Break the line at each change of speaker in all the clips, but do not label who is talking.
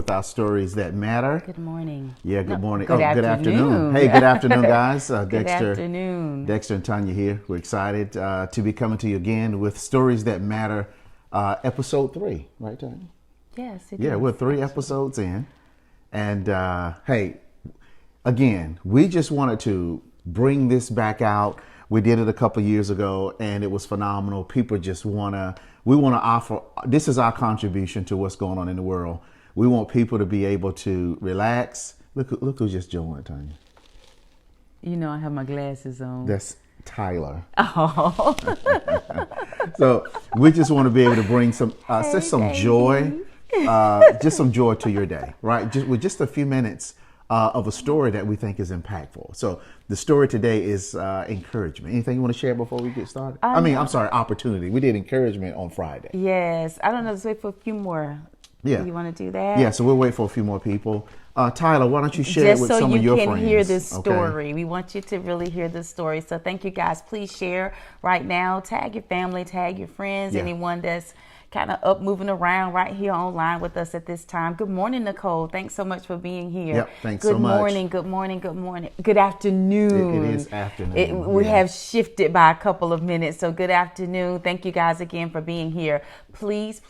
with our stories that matter.
Good morning.
Yeah, good morning.
Good
Good
afternoon.
Hey, good afternoon, guys.
Good afternoon.
Dexter and Tonya here. We're excited to be coming to you again with Stories That Matter, episode 3, right, Tonya?
Yes, it
Yeah,
is.
we're 3 episodes in. And hey, again, we just wanted to bring this back out. We did it a couple of years ago and it was phenomenal. People just we want to offer, this is our contribution to what's going on in the world. We want people to be able to relax. Look who just joined, Tonya.
You know I have my glasses on.
That's Tyler.
Oh.
So we just want to be able to bring some joy, just some joy to your day, right? With just a few minutes of a story that we think is impactful. So the story today is encouragement. Anything you want to share before we get started? Opportunity. We did encouragement on Friday.
Yes. I don't know. Let's wait for a few more.
Yeah.
You want to do that?
Yeah, so we'll wait for a few more people. Tyler, why don't you share it with some of your friends?
Just so you can hear the story. Okay. We want you to really hear the story. So thank you guys. Please share right now. Tag your family, tag your friends, anyone that's kind of up moving around right here online with us at this time. Good morning, Nicole. Thanks so much for being here.
Yep, thanks so much.
Good morning. Good afternoon.
It is afternoon.
We have shifted by a couple of minutes. So good afternoon. Thank you guys again for being here. Please,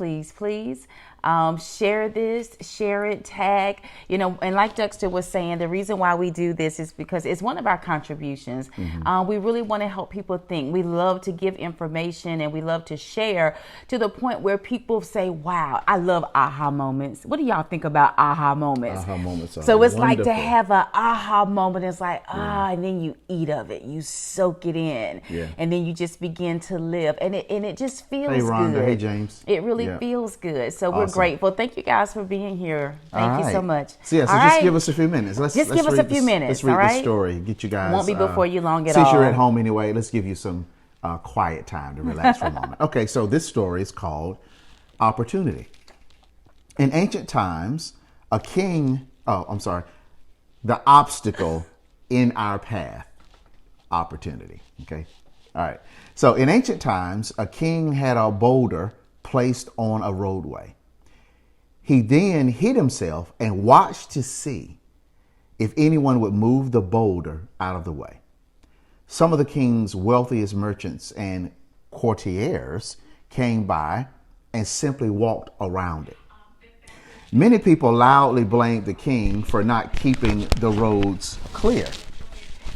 share this, share it, tag, and like Dexter was saying, the reason why we do this is because it's one of our contributions. Mm-hmm. We really want to help people think. We love to give information and we love to share to the point where people say, wow, I love aha moments. What do y'all think about aha moments?
Aha moments are
so it's
wonderful.
Like to have an aha moment. It's like, and then you eat of it. You soak it in. Yeah. And then you just begin to live. And it just feels good.
Hey, Rhonda.
Good.
Hey, James.
It really feels good. So we're grateful. Thank you guys for being here. Thank you so much.
So just give us a few minutes. Let's
give us a few minutes.
Let's read the story. Get you guys.
Won't be before you long at all.
Since you're at home anyway, let's give you some quiet time to relax for a moment. Okay, so this story is called Opportunity. In ancient times, the obstacle in our path. Opportunity. Okay. All right. So in ancient times, a king had a boulder placed on a roadway. He then hid himself and watched to see if anyone would move the boulder out of the way. Some of the king's wealthiest merchants and courtiers came by and simply walked around it. Many people loudly blamed the king for not keeping the roads clear,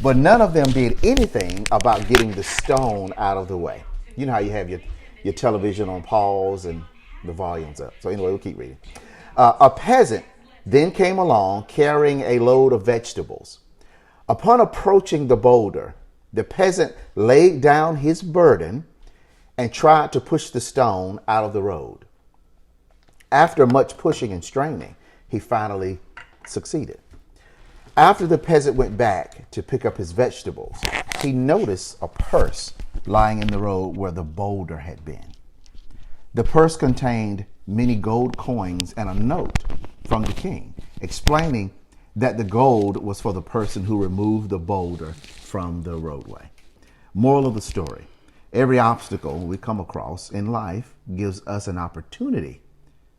but none of them did anything about getting the stone out of the way. You know how you have your television on pause and the volume's up. So anyway, we'll keep reading. A peasant then came along carrying a load of vegetables. Upon approaching the boulder, the peasant laid down his burden and tried to push the stone out of the road. After much pushing and straining, he finally succeeded. After the peasant went back to pick up his vegetables, he noticed a purse lying in the road where the boulder had been. The purse contained many gold coins and a note from the king, explaining that the gold was for the person who removed the boulder from the roadway. Moral of the story: every obstacle we come across in life gives us an opportunity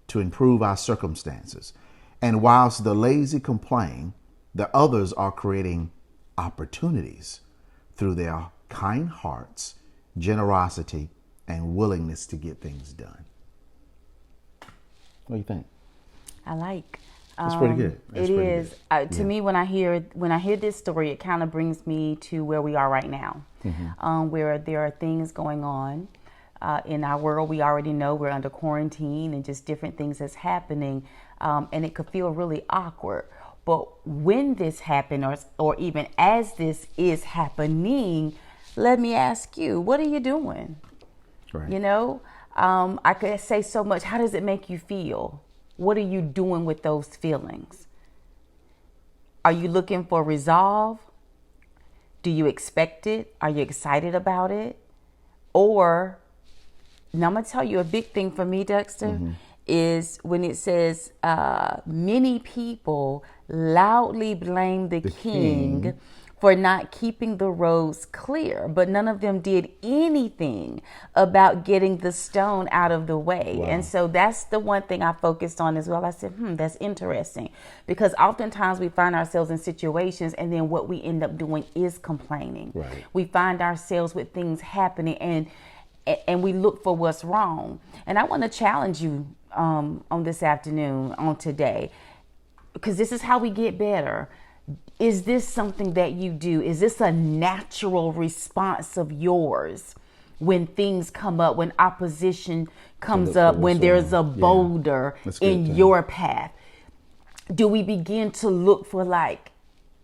to improve our circumstances. And whilst the lazy complain, the others are creating opportunities through their kind hearts, generosity, and willingness to get things done. What do you think?
I like.
It's pretty good.
It is. To me, when I hear this story, it kind of brings me to where we are right now, where there are things going on in our world. We already know we're under quarantine and just different things that's happening, and it could feel really awkward. But when this happened, or even as this is happening, let me ask you, what are you doing? Right. I could say so much. How does it make you feel? What are you doing with those feelings? Are you looking for resolve? Do you expect it? Are you excited about it? Or, now I'm going to tell you a big thing for me, Dexter, is when it says many people loudly blame the king for not keeping the roads clear, but none of them did anything about getting the stone out of the way. Wow. And so that's the one thing I focused on as well. I said, that's interesting, because oftentimes we find ourselves in situations and then what we end up doing is complaining.
Right.
We find ourselves with things happening and we look for what's wrong. And I want to challenge you on this afternoon, on today, because this is how we get better. Is this something that you do? Is this a natural response of yours when things come up, when opposition comes up, when there's a boulder in your path? Do we begin to look for like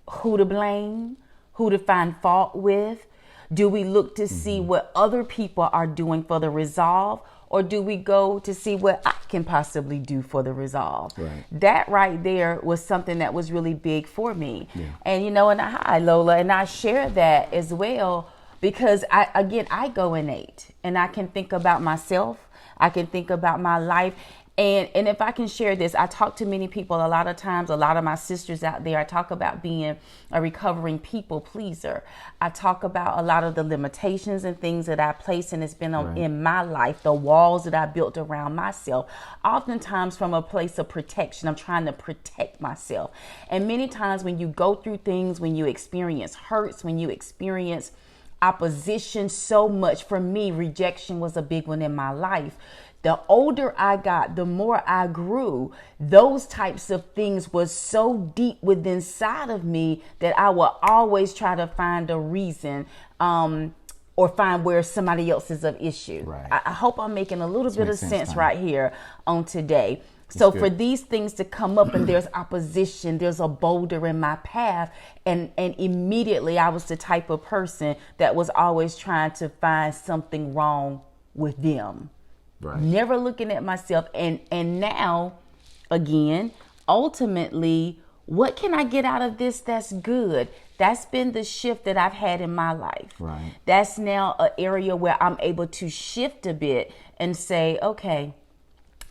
who to blame, who to find fault with? Do we look to see what other people are doing for the resolve? Or do we go to see what I can possibly do for the resolve? Right. That right there was something that was really big for me. Yeah. And and hi Lola, and I share that as well because I go innate and I can think about myself. I can think about my life. And if I can share this, I talk to many people a lot of times, a lot of my sisters out there, I talk about being a recovering people pleaser. I talk about a lot of the limitations and things that I place and it's been in my life, the walls that I built around myself, oftentimes from a place of protection. I'm trying to protect myself. And many times when you go through things, when you experience hurts, when you experience opposition, so much, for me, rejection was a big one in my life. The older I got, the more I grew. Those types of things was so deep within inside of me that I will always try to find a reason or find where somebody else is of issue. Right. I hope I'm making a little bit of sense right here on today. So for these things to come up and there's opposition, there's a boulder in my path. And immediately I was the type of person that was always trying to find something wrong with them. Right. Never looking at myself. And now, again, ultimately, what can I get out of this that's good? That's been the shift that I've had in my life. Right. That's now an area where I'm able to shift a bit and say, okay,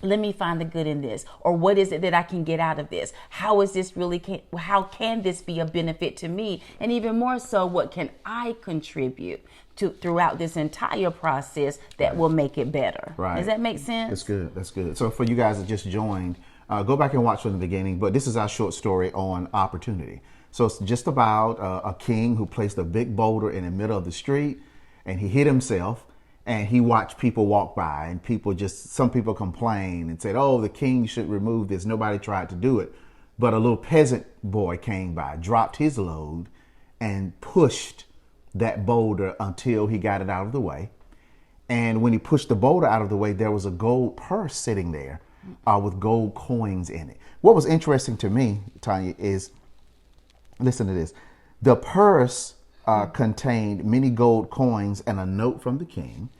let me find the good in this. Or what is it that I can get out of this? How is this really, how can this be a benefit to me? And even more so, what can I contribute to throughout this entire process that will make it better? Right. Does that make sense?
That's good. That's good. So for you guys that just joined, go back and watch from the beginning. But this is our short story on opportunity. So it's just about a king who placed a big boulder in the middle of the street, and he hit himself. And he watched people walk by, and some people complained and said, oh, the king should remove this. Nobody tried to do it. But a little peasant boy came by, dropped his load, and pushed that boulder until he got it out of the way. And when he pushed the boulder out of the way, there was a gold purse sitting there with gold coins in it. What was interesting to me, Tonya, is, listen to this. The purse contained many gold coins and a note from the king,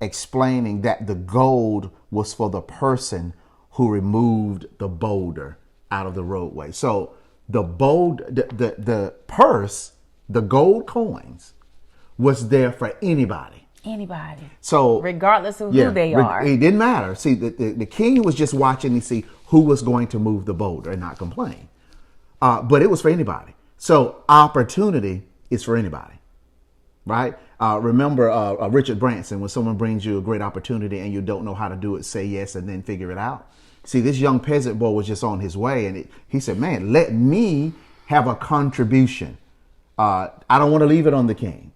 explaining that the gold was for the person who removed the boulder out of the roadway. So the purse, the gold coins, was there for anybody.
Anybody.
So
regardless of who they are.
It didn't matter. See, the king was just watching to see who was going to move the boulder and not complain. But it was for anybody. So opportunity is for anybody. Right? Remember Richard Branson, when someone brings you a great opportunity and you don't know how to do it, say yes and then figure it out. See, this young peasant boy was just on his way, and he said, man, let me have a contribution. I don't want to leave it on the king.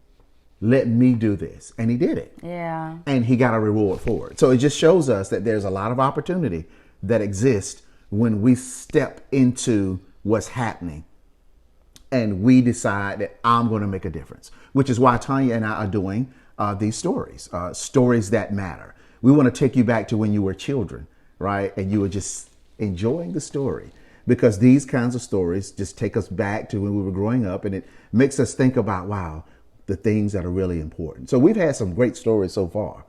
Let me do this. And he did it. Yeah. And he got a reward for it. So it just shows us that there's a lot of opportunity that exists when we step into what's happening. And we decide that I'm going to make a difference, which is why Tonya and I are doing these stories that matter. We want to take you back to when you were children, right? And you were just enjoying the story, because these kinds of stories just take us back to when we were growing up, and it makes us think about, wow, the things that are really important. So we've had some great stories so far.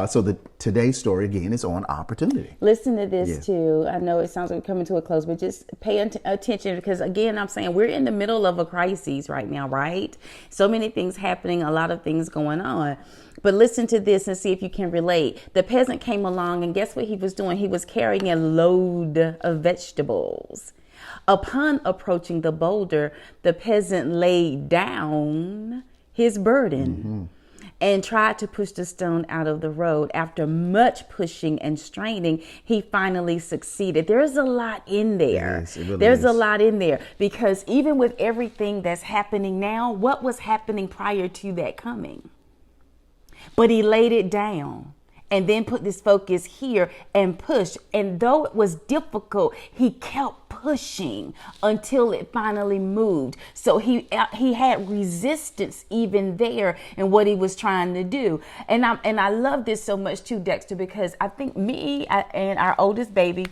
So today's story, again, is on opportunity.
Listen to this, too. I know it sounds like we're coming to a close, but just pay attention, because, again, I'm saying we're in the middle of a crisis right now, right? So many things happening, a lot of things going on. But listen to this and see if you can relate. The peasant came along, and guess what he was doing? He was carrying a load of vegetables. Upon approaching the boulder, the peasant laid down his burden and tried to push the stone out of the road. After much pushing and straining, he finally succeeded. There's a lot in there.
Yes, it really
There's
is.
a lot in there, because even with everything that's happening now, what was happening prior to that coming? But he laid it down and then put this focus here and pushed. And though it was difficult, he kept pushing until it finally moved. So he had resistance even there in what he was trying to do. And I love this so much too, Dexter, because I think and our oldest baby,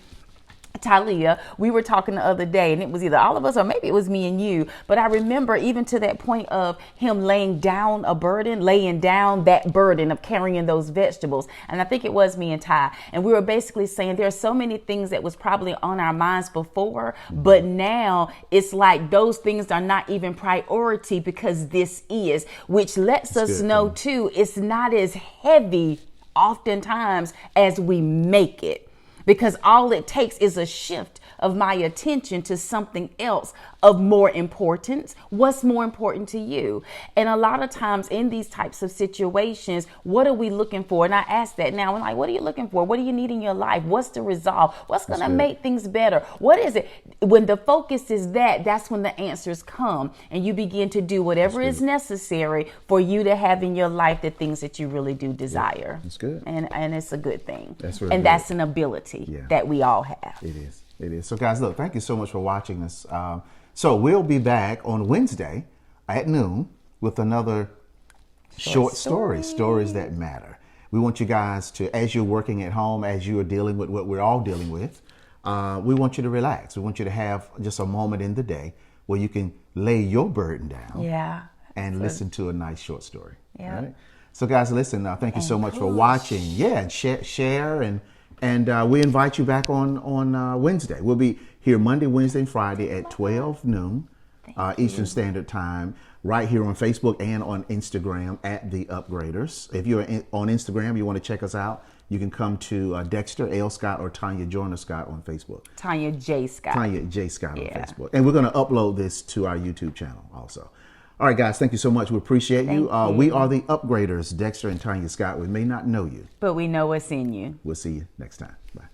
Talia, we were talking the other day, and it was either all of us or maybe it was me and you, but I remember even to that point of him laying down that burden of carrying those vegetables. And I think it was me and Ty, and we were basically saying there's so many things that was probably on our minds before, but now it's like those things are not even priority, because this is, which lets us know too, it's not as heavy oftentimes as we make it. Because all it takes is a shift of my attention to something else of more importance. What's more important to you? And a lot of times in these types of situations, what are we looking for? And I ask that now. I'm like, what are you looking for? What do you need in your life? What's the resolve? What's going to make things better? What is it? When the focus is that's when the answers come, and you begin to do whatever is necessary for you to have in your life the things that you really do desire.
That's good.
And it's a good thing.
That's really
and
good.
That's an ability that we all have.
It is. It is. So guys, look, thank you so much for watching this. So we'll be back on Wednesday at noon with another short stories that matter. We want you guys to, as you're working at home, as you are dealing with what we're all dealing with, we want you to relax. We want you to have just a moment in the day where you can lay your burden down and listen to a nice short story.
Yeah.
Right? So guys, listen, thank you so much for watching. Yeah, and share and we invite you back on Wednesday. We'll be here Monday, Wednesday, and Friday at 12 noon Eastern Standard Time, right here on Facebook and on Instagram at The Upgraders. If you're on Instagram, you want to check us out, you can come to Dexter L. Scott or Tonya Joyner Scott on Facebook.
Tonya J. Scott.
Tonya J. Scott on Facebook. And we're going to upload this to our YouTube channel also. All right, guys, thank you so much. We appreciate you. We are The Upgraders, Dexter and Tonya Scott. We may not know you,
but we know what's in you.
We'll see you next time. Bye.